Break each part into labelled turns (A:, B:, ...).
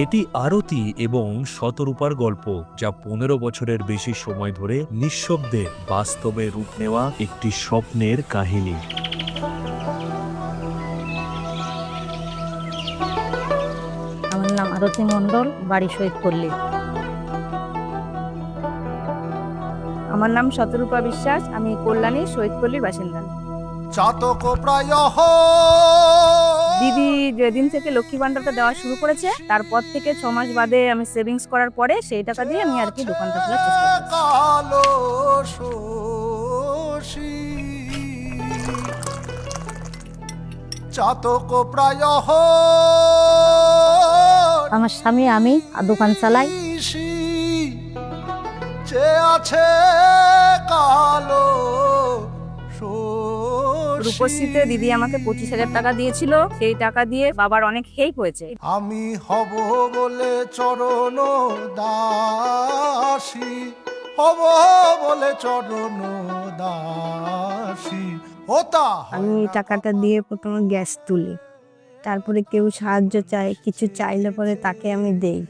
A: এটি আরতি এবং শতরূপার গল্প, যা 15 বছরের বেশি সময় ধরে নিঃশব্দে বাস্তবে রূপ নেওয়া একটি স্বপ্নের কাহিনী।
B: আমার নাম আরতি মণ্ডল, বাড়ি শহীদপল্লী।
C: আমার নাম শতরূপা বিশ্বাস, আমি কল্যাণী শহীদপল্লীর বাসিন্দা। দিদি যেদিন থেকে লক্ষ্মী ভান্ডারটা দেওয়া শুরু করেছে, তারপর থেকে 6 মাস বাদে আমি সেভিংস করার পরে সেই টাকা দিয়ে আমি আর কি দোকানটা খোলার চেষ্টা করছি।
B: আমার স্বামী আমি দোকান চালাই।
C: রূপশ্রীতে দিদি আমাকে 25,000 টাকা দিয়েছিল, সেই টাকা দিয়ে বাবার অনেক হেল্প হয়েছে।
D: আমি হব বলে চরণ দাসী, হব বলে চরণ দাসী।
E: আমি এই টাকাটা দিয়ে প্রথমে গ্যাস তুলি, তারপরে কেউ সাহায্য চায়, কিছু চাইলে পরে তাকে আমি দেই।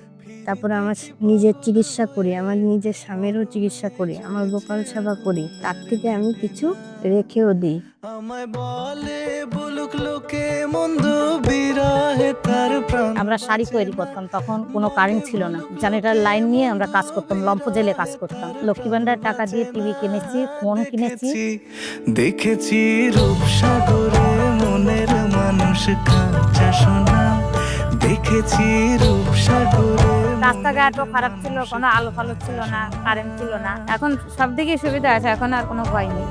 E: তারপরে আমার নিজের চিকিৎসা করি, আমার নিজের স্বামীরও চিকিৎসা করি, আমার গোপাল সেবা করি, তার থেকে আমি কিছু রেখেও দিই।
B: আমরা শাড়ি তৈরি করতাম, তখন কোনো কারেন্ট ছিল না, জেনারেটর লাইন নিয়ে আমরা কাজ করতাম, লম্ফ জেলে কাজ করতাম। লক্ষ্মী ভান্ডার টাকা দিয়ে টিভি কিনেছি, ফোন কিনেছি।
F: দেখেছি রূপসাগরে মনের মানুষ কাঁচা সোনা, দেখেছি রূপসাগরে।
C: রাস্তাঘাটও খারাপ ছিল, কোনো আলো ফালো ছিল না, কারেন্ট ছিল না। এখন সব দিকে সুবিধা আছে, এখন আর কোনো ভয় নেই।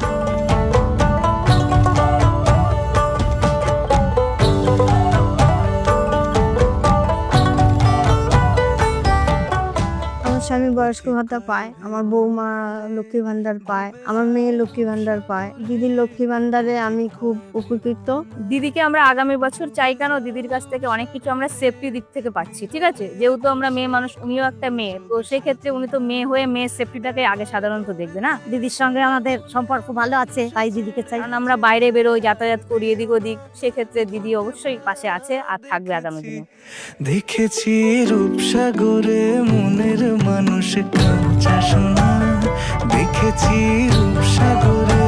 E: স্বামী বয়স্ক ভাতা পায়, আমার বৌমা লক্ষ্মী ভান্ডার পায়, আমার মেয়ে লক্ষ্মী ভান্ডার পায়। দিদির লক্ষ্মী ভান্ডারে আমি খুব উপকৃত।
C: দিদিকে আমরা আগামী বছর চাই কেন, দিদির কাছ থেকে অনেক কিছু আমরা সেফটি দিক থেকে পাচ্ছি। ঠিক আছে, যেহেতু আমরা মেয়ে মানুষ, উনিও একটা মেয়ে, তো সেই ক্ষেত্রে উনি তো মেয়ে হয়ে মেয়ের সেফটিটাকে আগে সাধারণত দেখবে না।
B: দিদির সঙ্গে আমাদের সম্পর্ক ভালো আছে, তাই দিদিকে চাই।
C: কারণ আমরা বাইরে বেরোই, যাতায়াত করি এদিক ওদিক, সেক্ষেত্রে দিদি অবশ্যই পাশে আছে আর থাকবে আগামী দিনে।
F: দেখেছি রূপসাগরে মনের মানুষ কাঁচা সোনা, দেখেছি রূপসাগরে